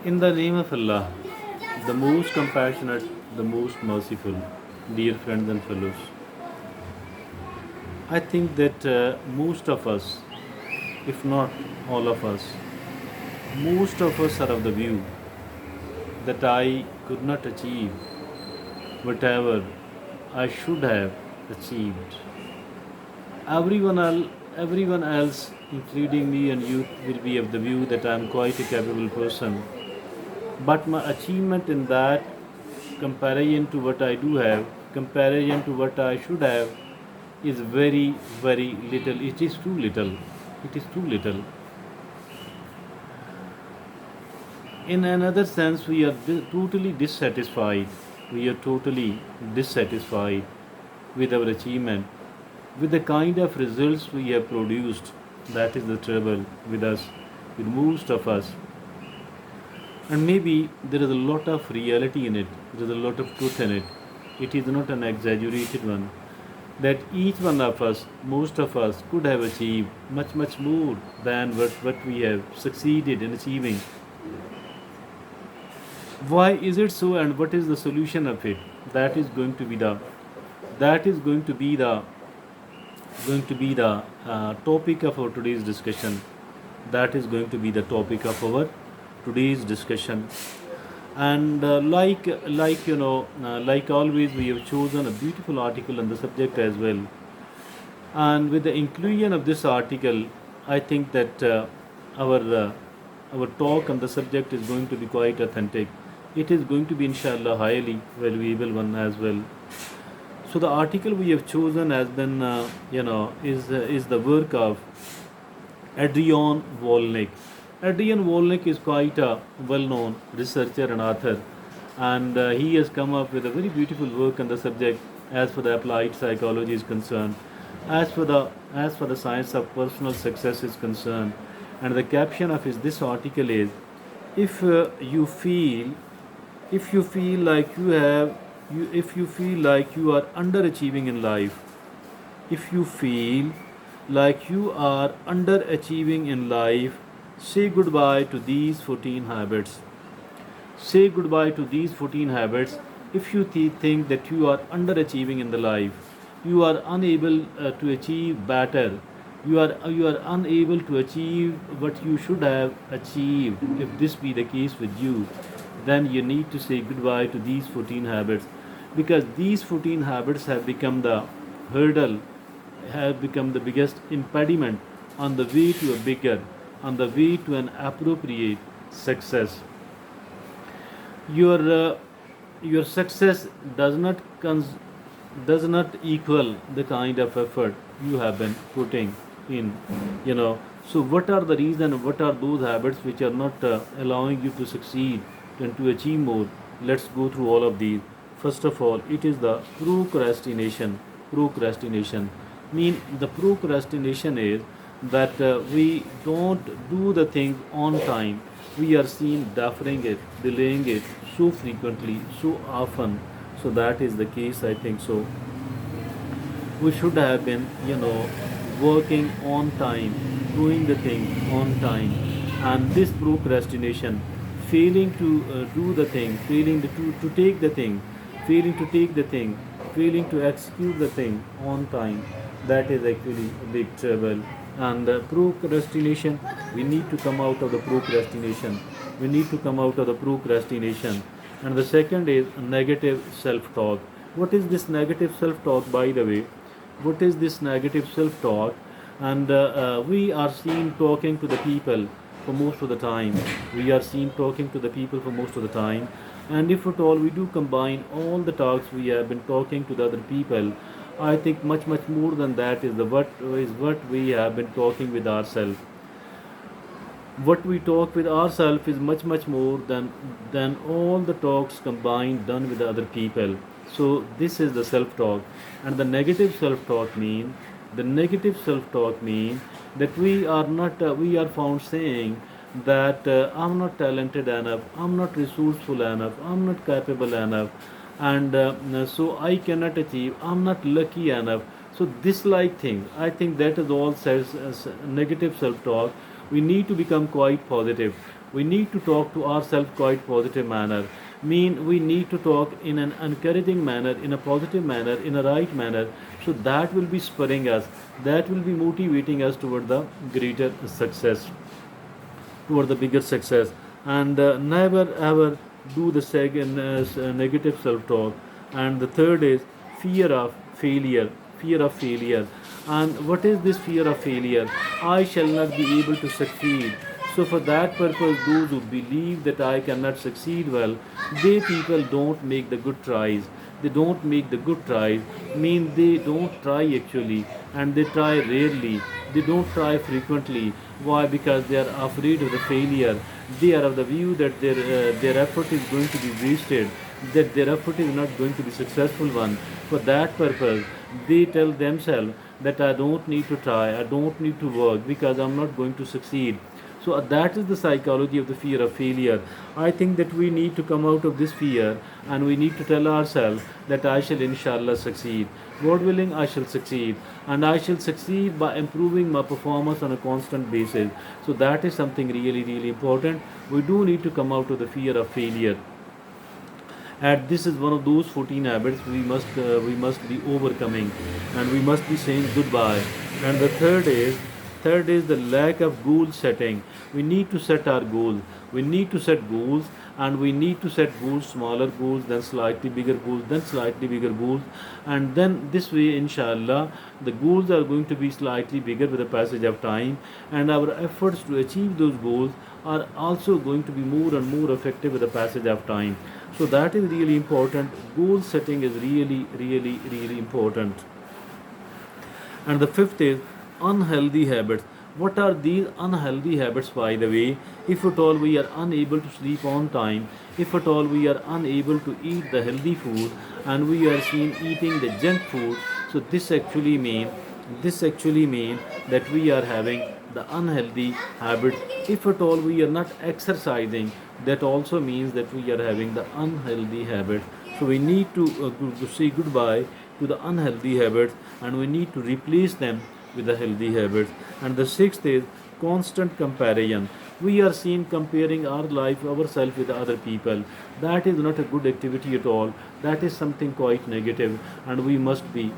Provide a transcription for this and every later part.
In the name of Allah, the most compassionate, the most merciful, dear friends and fellows, I think that most of us, if not all of us, most of us are of the view that I could not achieve whatever I should have achieved. Everyone else, including me and you, will be of the view that I am quite a capable person. But my achievement in that comparison to what I do have, comparison to what I should have, is very, very little. It is too little. It is too little. In another sense, we are totally dissatisfied. We are totally dissatisfied with our achievement, with the kind of results we have produced. That is the trouble with us, with most of us. And maybe there is a lot of reality in it, there is a lot of truth in it. It is not an exaggerated one. That each one of us, most of us, could have achieved much, much more than what we have succeeded in achieving. Why is it so, and what is the solution of it? That is going to be the that is going to be the topic of our today's discussion. That is going to be the topic of our today's discussion. And like always, we have chosen a beautiful article on the subject as well. And with the inclusion of this article, I think that our talk on the subject is going to be quite authentic. It is going to be, inshallah, highly valuable one as well. So the article we have chosen has been, is the work of Adrian Volnick. Adrian Volnick is quite a well-known researcher and author, and he has come up with a very beautiful work on the subject as for the applied psychology is concerned, as for the science of personal success is concerned. And the caption of this article is, if you feel if you feel like you have you if you feel like you are underachieving in life, if you feel like you are underachieving in life, say goodbye to these 14 habits. Say goodbye to these 14 habits. If you think that you are underachieving in the life, you are unable to achieve better, you are unable to achieve what you should have achieved. If this be the case with you, then you need to say goodbye to these 14 habits, because these 14 habits have become the hurdle, have become the biggest impediment on the way to a bigger, on the way to an appropriate success. Your success does not equal the kind of effort you have been putting in. So what are the reasons, what are those habits which are not allowing you to succeed and to achieve more? Let's go through all of these. First of all, it is the procrastination. Mean, the procrastination is that we don't do the thing on time. We are seen deferring it, delaying it so frequently, so often. So that is the case, I think so. We should have been, working on time, doing the thing on time. And this procrastination, failing to do the thing, failing to take the thing, failing to take the thing, failing to execute the thing on time, that is actually a big trouble. And procrastination, we need to come out of the procrastination. We need to come out of the procrastination. And the second is negative self-talk. What is this negative self-talk, by the way? What is this negative self-talk? And we are seen talking to the people for most of the time. We are seen talking to the people for most of the time. And if at all we do combine all the talks we have been talking to the other people, I think much, much more than that is what we have been talking with ourselves. What we talk with ourselves is much, much more than all the talks combined done with the other people. So this is the self-talk. And the negative self-talk mean that we are found saying that I'm not talented enough, I'm not resourceful enough, I'm not capable enough, and so I cannot achieve, I'm not lucky enough. So this like thing, I think that is all negative self-talk. We need to become quite positive. We need to talk to ourselves quite positive manner. Mean we need to talk in an encouraging manner, in a positive manner, in a right manner. So that will be spurring us, that will be motivating us toward the greater success, toward the bigger success. And never ever do the second negative self-talk. And the third is fear of failure. Fear of failure. And what is this fear of failure? I shall not be able to succeed. So for that purpose, those who believe that I cannot succeed well, they people don't make the good tries. They don't make the good tries, mean they don't try actually, and they try rarely. They don't try frequently. Why? Because they are afraid of the failure. They are of the view that their effort is going to be wasted, that their effort is not going to be successful one. For that purpose, they tell themselves that I don't need to try, I don't need to work because I'm not going to succeed. So that is the psychology of the fear of failure. I think that we need to come out of this fear and we need to tell ourselves that I shall inshallah succeed. God willing, I shall succeed. And I shall succeed by improving my performance on a constant basis. So that is something really, really important. We do need to come out of the fear of failure. And this is one of those 14 habits we must be overcoming, and we must be saying goodbye. And the third is the lack of goal setting. We need to set our goals. We need to set goals, and we need to set goals, smaller goals, then slightly bigger goals, then slightly bigger goals, and then this way, inshallah, the goals are going to be slightly bigger with the passage of time, and our efforts to achieve those goals are also going to be more and more effective with the passage of time. So that is really important. Goal setting is really, really, really important. And the fifth is unhealthy habits. What are these unhealthy habits, by the way? If at all we are unable to sleep on time, if at all we are unable to eat the healthy food, and we are seen eating the junk food, so this actually mean that we are having the unhealthy habits. If at all we are not exercising, that also means that we are having the unhealthy habits. So we need to say goodbye to the unhealthy habits, and we need to replace them with the healthy habits. And the sixth is constant comparison. We are seen comparing our life, ourselves with other people. That is not a good activity at all. That is something quite negative, and we must be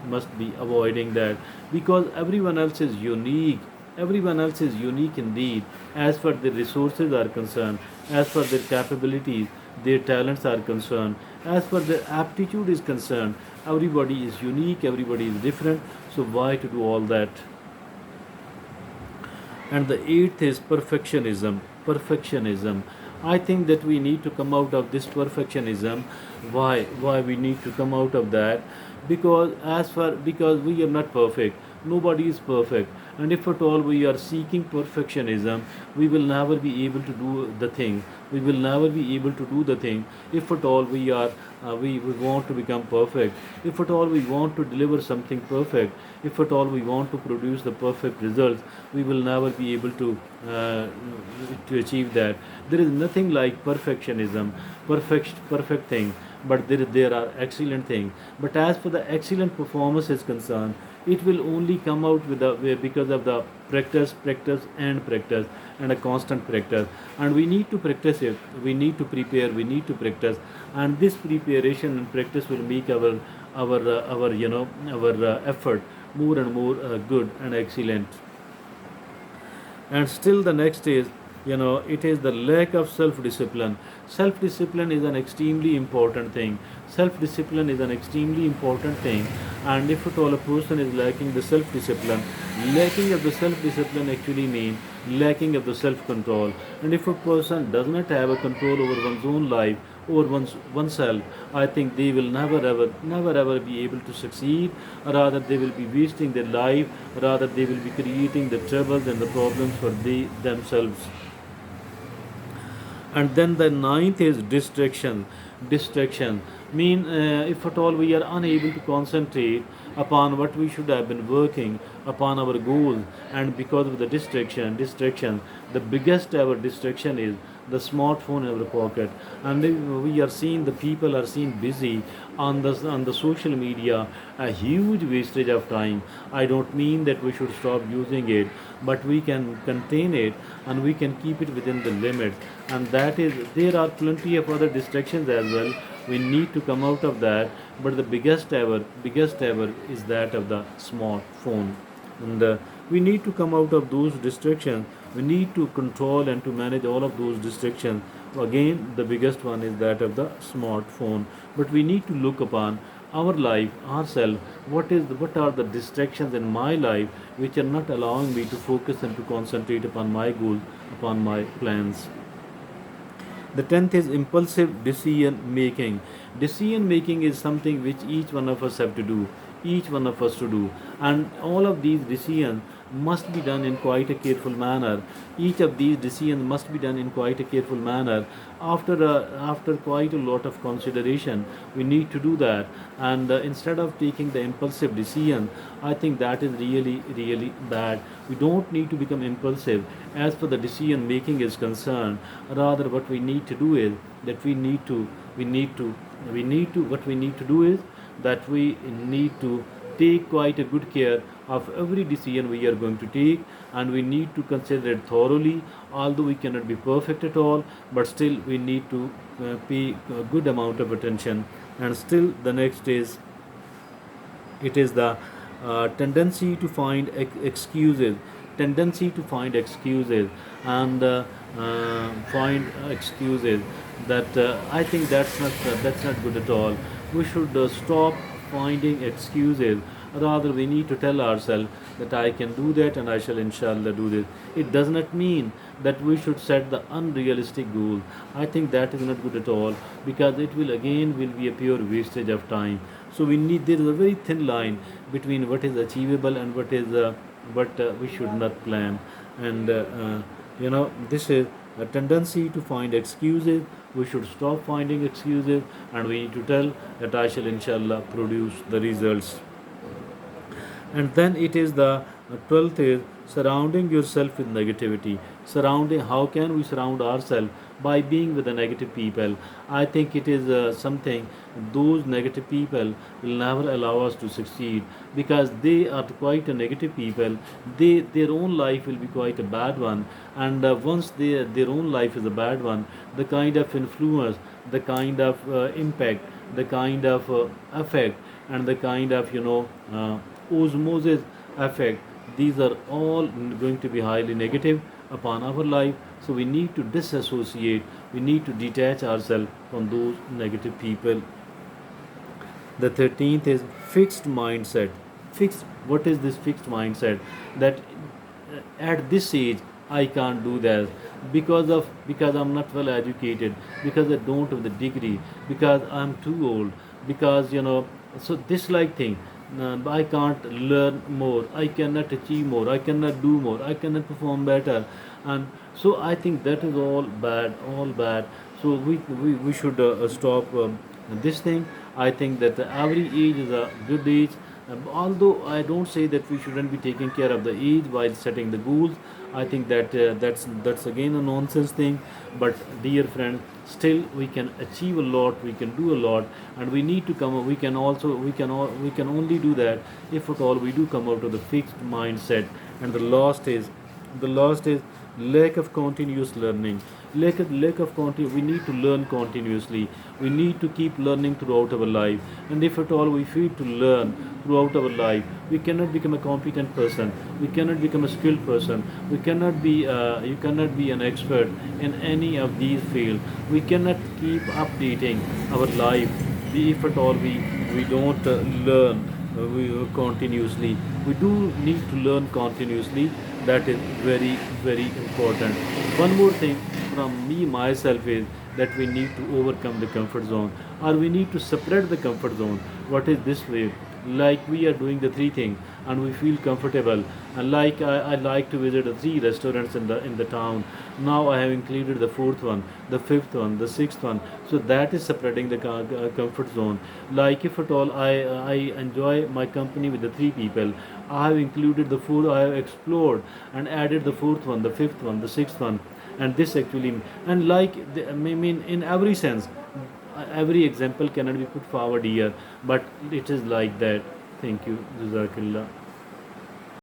avoiding that, because everyone else is unique. Everyone else is unique indeed, as far their resources are concerned, as far their capabilities, their talents are concerned, as far their aptitude is concerned. Everybody is unique, everybody is different. So why to do all that? And the eighth is perfectionism. Perfectionism. I think that we need to come out of this perfectionism. Why we need to come out of that? Because we are not perfect. Nobody is perfect. And if at all we are seeking perfectionism, we will never be able to do the thing. We will never be able to do the thing. If at all we want to become perfect. If at all we want to deliver something perfect. If at all we want to produce the perfect results, we will never be able to achieve that. There is nothing like perfectionism, perfect thing, but there are excellent things. But as for the excellent performance is concerned, it will only come out because of the practice and a constant practice. And we need to practice it. We need to prepare. We need to practice. And this preparation and practice will make our effort more and more good and excellent. And still the next is, it is the lack of self-discipline. Self-discipline is an extremely important thing. Self-discipline is an extremely important thing. And if at all a person is lacking the self-discipline, lacking of the self-discipline actually means lacking of the self-control. And if a person does not have a control over one's own life, over oneself, I think they will never ever be able to succeed. Rather, they will be wasting their life. Rather, they will be creating the troubles and the problems for themselves. And then the ninth is distraction. If at all we are unable to concentrate upon what we should have been working, upon our goals, and because of the distraction, the biggest ever distraction is the smartphone in our pocket. And we are seeing the people are seen busy on the social media, a huge wastage of time. I don't mean that we should stop using it, but we can contain it and we can keep it within the limit. And that is, there are plenty of other distractions as well. We need to come out of that, but the biggest ever is that of the smartphone. And we need to come out of those distractions. We need to control and to manage all of those distractions. Again, the biggest one is that of the smartphone. But we need to look upon our life, ourselves. What are the distractions in my life which are not allowing me to focus and to concentrate upon my goals, upon my plans. The 10th is impulsive decision making. Decision making is something which each one of us have to do, each one of us to do, and all of these decisions must be done in quite a careful manner. Each of these decisions must be done in quite a careful manner. After quite a lot of consideration, we need to do that. And instead of taking the impulsive decision, I think that is really bad. We don't need to become impulsive as for the decision making is concerned. Rather, what we need to do is that what we need to do is that we need to take quite a good care of every decision we are going to take, and we need to consider it thoroughly. Although we cannot be perfect at all, but still we need to pay a good amount of attention. And still the next is, it is the tendency to find excuses and find excuses. That I think that's not good at all. We should stop finding excuses. Rather, we need to tell ourselves that I can do that and I shall inshallah do this. It does not mean that we should set the unrealistic goal. I think that is not good at all, because it will be a pure wastage of time. So there is a very thin line between what is achievable and what we should not plan. And this is a tendency to find excuses. We should stop finding excuses, and we need to tell that I shall inshallah produce the results. And then it is the 12th is surrounding yourself with negativity. Surrounding, how can we surround ourselves? By being with the negative people. I think it is something, those negative people will never allow us to succeed, because they are quite a negative people. Their own life will be quite a bad one, and once their own life is a bad one, the kind of influence, the kind of impact, the kind of effect, and the kind of osmosis effect, these are all going to be highly negative upon our life. So we need to disassociate, we need to detach ourselves from those negative people. The 13th is fixed mindset. Fixed, what is this fixed mindset? That at this age I can't do that because I'm not well educated, because I don't have the degree, because I'm too old, because so this like thing. I can't learn more, I cannot achieve more, I cannot do more, I cannot perform better. And so I think that is all bad. So we should stop this thing. I think that every age is a good age. Although I don't say that we shouldn't be taking care of the age while setting the goals. I think that that's again a nonsense thing. But dear friend, still we can achieve a lot, we can do a lot, and we need to come. We can only do that if at all we do come out of the fixed mindset. And the last is lack of continuous learning. We need to learn continuously. We need to keep learning throughout our life. And if at all we fail to learn throughout our life, we cannot become a competent person, we cannot become a skilled person, we cannot be you cannot be an expert in any of these fields. We cannot keep updating our life if at all we don't learn continuously. We do need to learn continuously. That is very important. One more thing from me myself is that we need to overcome the comfort zone, or we need to separate the comfort zone. What is this way? Like we are doing the three things and we feel comfortable, and like I like to visit the three restaurants in the town. Now I have included the fourth one, the fifth one, the sixth one. So that is separating the comfort zone. Like if at all I enjoy my company with the three people, I have included the fourth, I have explored and added the fourth one, the fifth one, the sixth one, and this actually, and like, I mean, in every sense, every example cannot be put forward here, but it is like that. Thank you, Jazakallah.